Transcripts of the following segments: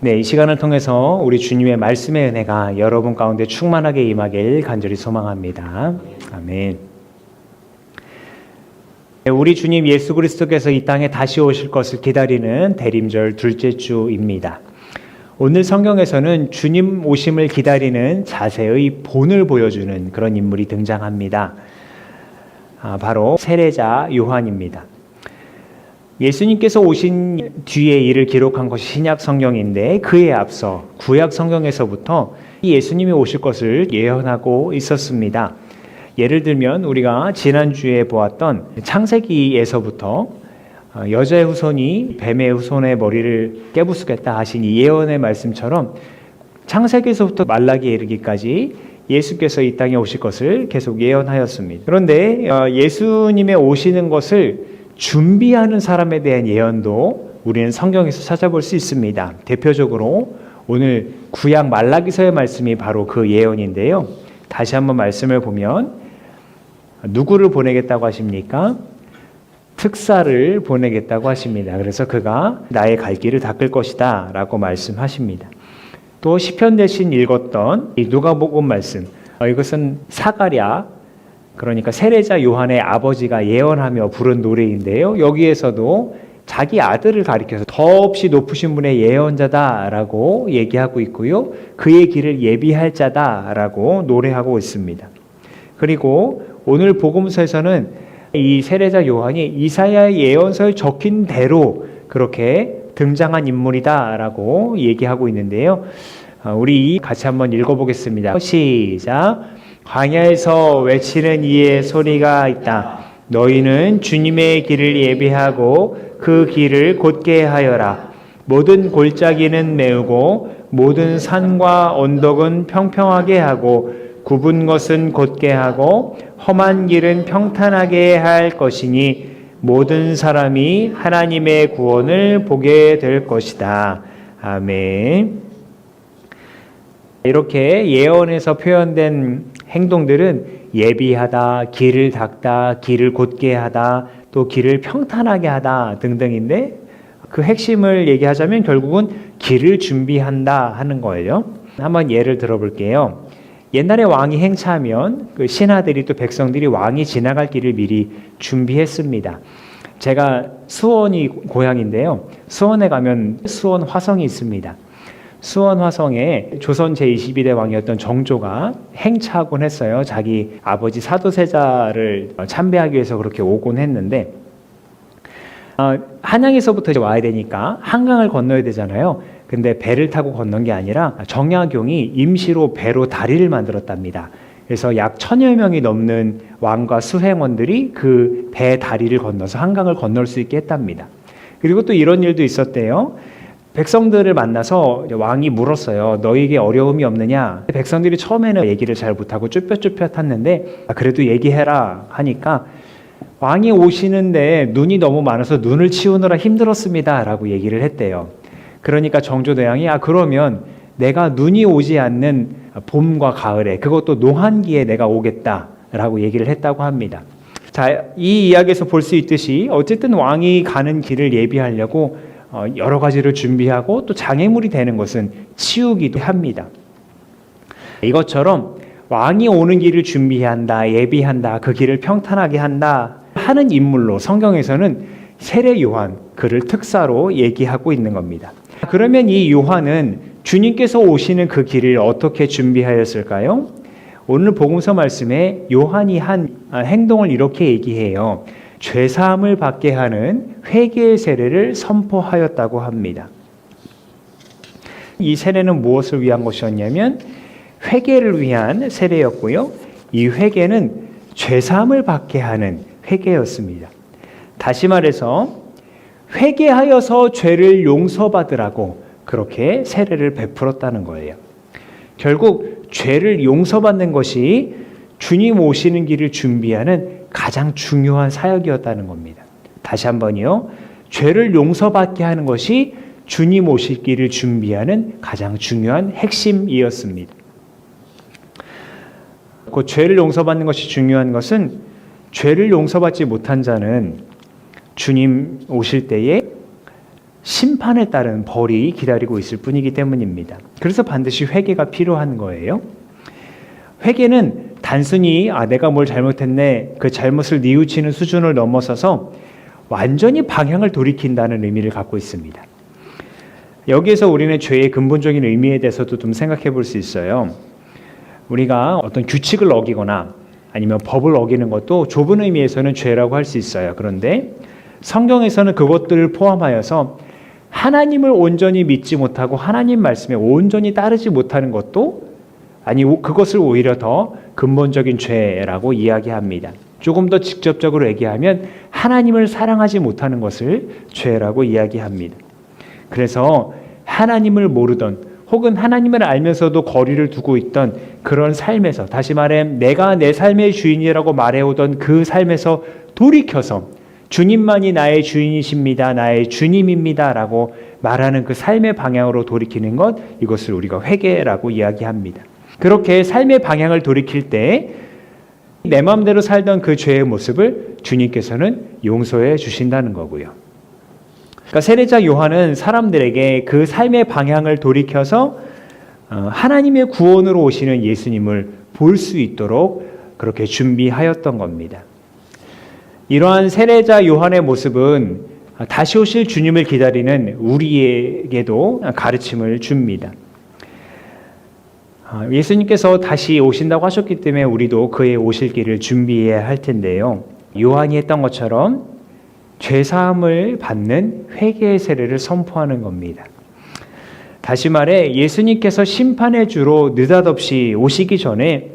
네, 이 시간을 통해서 우리 주님의 말씀의 은혜가 여러분 가운데 충만하게 임하길 간절히 소망합니다. 아멘. 우리 주님 예수 그리스도께서 이 땅에 다시 오실 것을 기다리는 대림절 둘째 주입니다. 오늘 성경에서는 주님 오심을 기다리는 자세의 본을 보여주는 그런 인물이 등장합니다. 바로 세례자 요한입니다. 예수님께서 오신 뒤에 이를 기록한 것이 신약 성경인데 그에 앞서 구약 성경에서부터 예수님이 오실 것을 예언하고 있었습니다. 예를 들면 우리가 지난주에 보았던 창세기에서부터 여자의 후손이 뱀의 후손의 머리를 깨부수겠다 하신 이 예언의 말씀처럼 창세기에서부터 말라기에 이르기까지 예수께서 이 땅에 오실 것을 계속 예언하였습니다. 그런데 예수님의 오시는 것을 준비하는 사람에 대한 예언도 우리는 성경에서 찾아볼 수 있습니다. 대표적으로 오늘 구약 말라기서의 말씀이 바로 그 예언인데요. 다시 한번 말씀을 보면 누구를 보내겠다고 하십니까? 특사를 보내겠다고 하십니다. 그래서 그가 나의 갈 길을 닦을 것이다 라고 말씀하십니다. 또 시편 대신 읽었던 이 누가복음 말씀, 이것은 사가랴, 그러니까 세례자 요한의 아버지가 예언하며 부른 노래인데요. 여기에서도 자기 아들을 가리켜서 더없이 높으신 분의 예언자다라고 얘기하고 있고요. 그의 길을 예비할 자다라고 노래하고 있습니다. 그리고 오늘 복음서에서는 이 세례자 요한이 이사야의 예언서에 적힌 대로 그렇게 등장한 인물이다라고 얘기하고 있는데요. 우리 같이 한번 읽어보겠습니다. 시작. 광야에서 외치는 이의 소리가 있다. 너희는 주님의 길을 예비하고 그 길을 곧게 하여라. 모든 골짜기는 메우고 모든 산과 언덕은 평평하게 하고 굽은 것은 곧게 하고 험한 길은 평탄하게 할 것이니 모든 사람이 하나님의 구원을 보게 될 것이다. 아멘. 이렇게 예언에서 표현된 행동들은 예비하다, 길을 닦다, 길을 곧게 하다, 또 길을 평탄하게 하다 등등인데 그 핵심을 얘기하자면 결국은 길을 준비한다 하는 거예요. 한번 예를 들어볼게요. 옛날에 왕이 행차하면 그 신하들이 또 백성들이 왕이 지나갈 길을 미리 준비했습니다. 제가 수원이 고향인데요. 수원에 가면 수원 화성이 있습니다. 수원 화성에 조선 제22대 왕이었던 정조가 행차하곤 했어요. 자기 아버지 사도세자를 참배하기 위해서 그렇게 오곤 했는데 한양에서부터 이제 와야 되니까 한강을 건너야 되잖아요. 근데 배를 타고 건넌 게 아니라 정약용이 임시로 배로 다리를 만들었답니다. 그래서 약 1000여 명이 넘는 왕과 수행원들이 그 배 다리를 건너서 한강을 건널 수 있게 했답니다. 그리고 또 이런 일도 있었대요. 백성들을 만나서 왕이 물었어요. 너에게 어려움이 없느냐? 백성들이 처음에는 얘기를 잘 못하고 쭈뼛쭈뼛 했는데 그래도 얘기해라 하니까 왕이 오시는데 눈이 너무 많아서 눈을 치우느라 힘들었습니다 라고 얘기를 했대요. 그러니까 정조대왕이 그러면 내가 눈이 오지 않는 봄과 가을에 그것도 농한기에 내가 오겠다라고 얘기를 했다고 합니다. 자, 이 이야기에서 볼 수 있듯이 어쨌든 왕이 가는 길을 예비하려고 여러 가지를 준비하고 또 장애물이 되는 것은 치우기도 합니다. 이것처럼 왕이 오는 길을 준비한다, 예비한다, 그 길을 평탄하게 한다 하는 인물로 성경에서는 세례 요한, 그를 특사로 얘기하고 있는 겁니다. 그러면 이 요한은 주님께서 오시는 그 길을 어떻게 준비하였을까요? 오늘 복음서 말씀에 요한이 한 행동을 이렇게 얘기해요. 죄사함을 받게 하는 회개의 세례를 선포하였다고 합니다. 이 세례는 무엇을 위한 것이었냐면 회개를 위한 세례였고요. 이 회개는 죄사함을 받게 하는 회개였습니다. 다시 말해서 회개하여서 죄를 용서받으라고 그렇게 세례를 베풀었다는 거예요. 결국 죄를 용서받는 것이 주님 오시는 길을 준비하는 가장 중요한 사역이었다는 겁니다. 다시 한번요. 죄를 용서받게 하는 것이 주님 오실 길을 준비하는 가장 중요한 핵심이었습니다. 그 죄를 용서받는 것이 중요한 것은 죄를 용서받지 못한 자는 주님 오실 때에 심판에 따른 벌이 기다리고 있을 뿐이기 때문입니다. 그래서 반드시 회개가 필요한 거예요. 회개는 단순히 내가 뭘 잘못했네, 그 잘못을 뉘우치는 수준을 넘어서서 완전히 방향을 돌이킨다는 의미를 갖고 있습니다. 여기에서 우리는 죄의 근본적인 의미에 대해서도 좀 생각해 볼 수 있어요. 우리가 어떤 규칙을 어기거나 아니면 법을 어기는 것도 좁은 의미에서는 죄라고 할 수 있어요. 그런데 성경에서는 그것들을 포함하여서 하나님을 온전히 믿지 못하고 하나님 말씀에 온전히 따르지 못하는 것도 그것을 오히려 더 근본적인 죄라고 이야기합니다. 조금 더 직접적으로 얘기하면 하나님을 사랑하지 못하는 것을 죄라고 이야기합니다. 그래서 하나님을 모르던 혹은 하나님을 알면서도 거리를 두고 있던 그런 삶에서, 다시 말해 내가 내 삶의 주인이라고 말해오던 그 삶에서 돌이켜서 주님만이 나의 주인이십니다, 나의 주님입니다 라고 말하는 그 삶의 방향으로 돌이키는 것, 이것을 우리가 회개라고 이야기합니다. 그렇게 삶의 방향을 돌이킬 때 내 마음대로 살던 그 죄의 모습을 주님께서는 용서해 주신다는 거고요. 그러니까 세례자 요한은 사람들에게 그 삶의 방향을 돌이켜서 하나님의 구원으로 오시는 예수님을 볼 수 있도록 그렇게 준비하였던 겁니다. 이러한 세례자 요한의 모습은 다시 오실 주님을 기다리는 우리에게도 가르침을 줍니다. 예수님께서 다시 오신다고 하셨기 때문에 우리도 그의 오실 길을 준비해야 할 텐데요. 요한이 했던 것처럼 죄사함을 받는 회개의 세례를 선포하는 겁니다. 다시 말해 예수님께서 심판의 주로 느닷없이 오시기 전에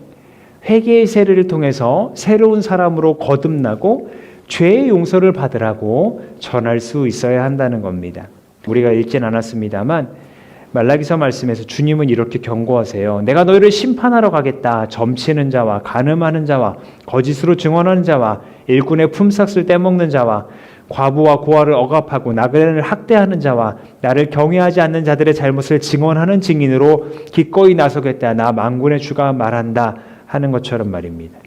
회개의 세례를 통해서 새로운 사람으로 거듭나고 죄의 용서를 받으라고 전할 수 있어야 한다는 겁니다. 우리가 읽진 않았습니다만 말라기서 말씀에서 주님은 이렇게 경고하세요. 내가 너희를 심판하러 가겠다. 점치는 자와 간음하는 자와 거짓으로 증언하는 자와 일꾼의 품삯을 떼먹는 자와 과부와 고아를 억압하고 나그네를 학대하는 자와 나를 경외하지 않는 자들의 잘못을 증언하는 증인으로 기꺼이 나서겠다. 나 만군의 주가 말한다 하는 것처럼 말입니다.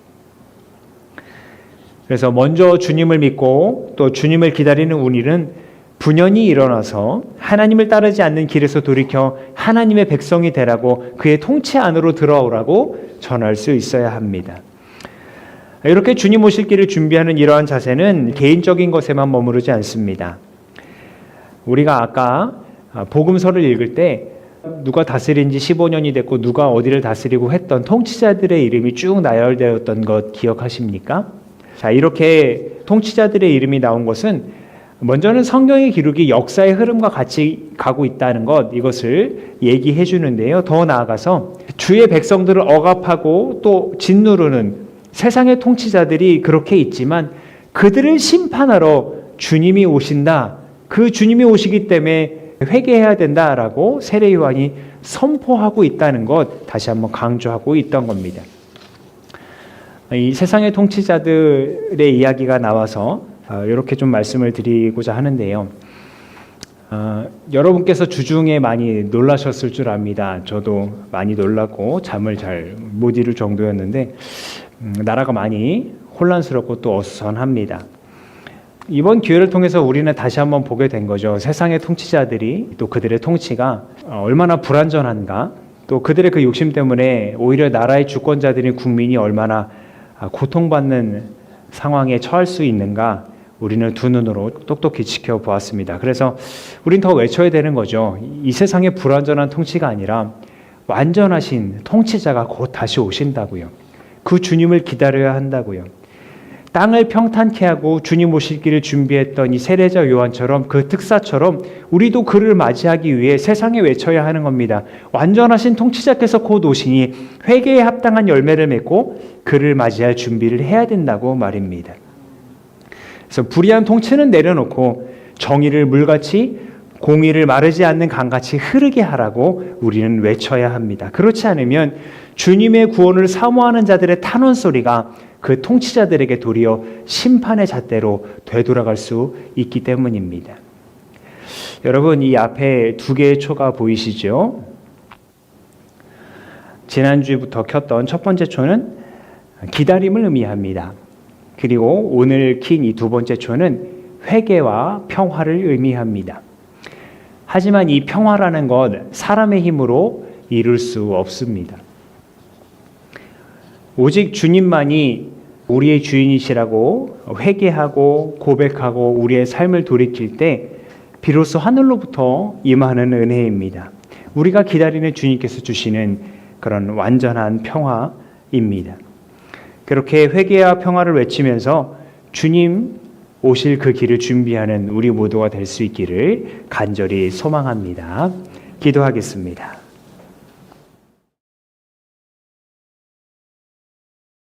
그래서 먼저 주님을 믿고 또 주님을 기다리는 우리는 분연히 일어나서 하나님을 따르지 않는 길에서 돌이켜 하나님의 백성이 되라고 그의 통치 안으로 들어오라고 전할 수 있어야 합니다. 이렇게 주님 오실 길을 준비하는 이러한 자세는 개인적인 것에만 머무르지 않습니다. 우리가 아까 복음서를 읽을 때 누가 다스린 지 15년이 됐고 누가 어디를 다스리고 했던 통치자들의 이름이 쭉 나열되었던 것 기억하십니까? 자, 이렇게 통치자들의 이름이 나온 것은 먼저는 성경의 기록이 역사의 흐름과 같이 가고 있다는 것, 이것을 얘기해 주는데요. 더 나아가서 주의 백성들을 억압하고 또 짓누르는 세상의 통치자들이 그렇게 있지만 그들을 심판하러 주님이 오신다. 그 주님이 오시기 때문에 회개해야 된다라고 세례 요한이 선포하고 있다는 것 다시 한번 강조하고 있던 겁니다. 이 세상의 통치자들의 이야기가 나와서 이렇게 좀 말씀을 드리고자 하는데요. 여러분께서 주중에 많이 놀라셨을 줄 압니다. 저도 많이 놀랐고 잠을 잘 못 이룰 정도였는데 나라가 많이 혼란스럽고 또 어수선합니다. 이번 기회를 통해서 우리는 다시 한번 보게 된 거죠. 세상의 통치자들이 또 그들의 통치가 얼마나 불완전한가, 또 그들의 그 욕심 때문에 오히려 나라의 주권자들인 국민이 얼마나 고통받는 상황에 처할 수 있는가, 우리는 두 눈으로 똑똑히 지켜보았습니다. 그래서 우린 더 외쳐야 되는 거죠. 이 세상의 불완전한 통치가 아니라 완전하신 통치자가 곧 다시 오신다고요. 그 주님을 기다려야 한다고요. 땅을 평탄케 하고 주님 오실 길을 준비했던 이 세례자 요한처럼, 그 특사처럼 우리도 그를 맞이하기 위해 세상에 외쳐야 하는 겁니다. 완전하신 통치자께서 곧 오시니 회개에 합당한 열매를 맺고 그를 맞이할 준비를 해야 된다고 말입니다. 그래서 불의한 통치는 내려놓고 정의를 물같이, 공의를 마르지 않는 강같이 흐르게 하라고 우리는 외쳐야 합니다. 그렇지 않으면 주님의 구원을 사모하는 자들의 탄원 소리가 그 통치자들에게 도리어 심판의 잣대로 되돌아갈 수 있기 때문입니다. 여러분, 이 앞에 두 개의 초가 보이시죠? 지난주부터 켰던 첫 번째 초는 기다림을 의미합니다. 그리고 오늘 킨 이 두 번째 초는 회개와 평화를 의미합니다. 하지만 이 평화라는 것 사람의 힘으로 이룰 수 없습니다. 오직 주님만이 우리의 주인이시라고 회개하고 고백하고 우리의 삶을 돌이킬 때 비로소 하늘로부터 임하는 은혜입니다. 우리가 기다리는 주님께서 주시는 그런 완전한 평화입니다. 그렇게 회개와 평화를 외치면서 주님 오실 그 길을 준비하는 우리 모두가 될 수 있기를 간절히 소망합니다. 기도하겠습니다.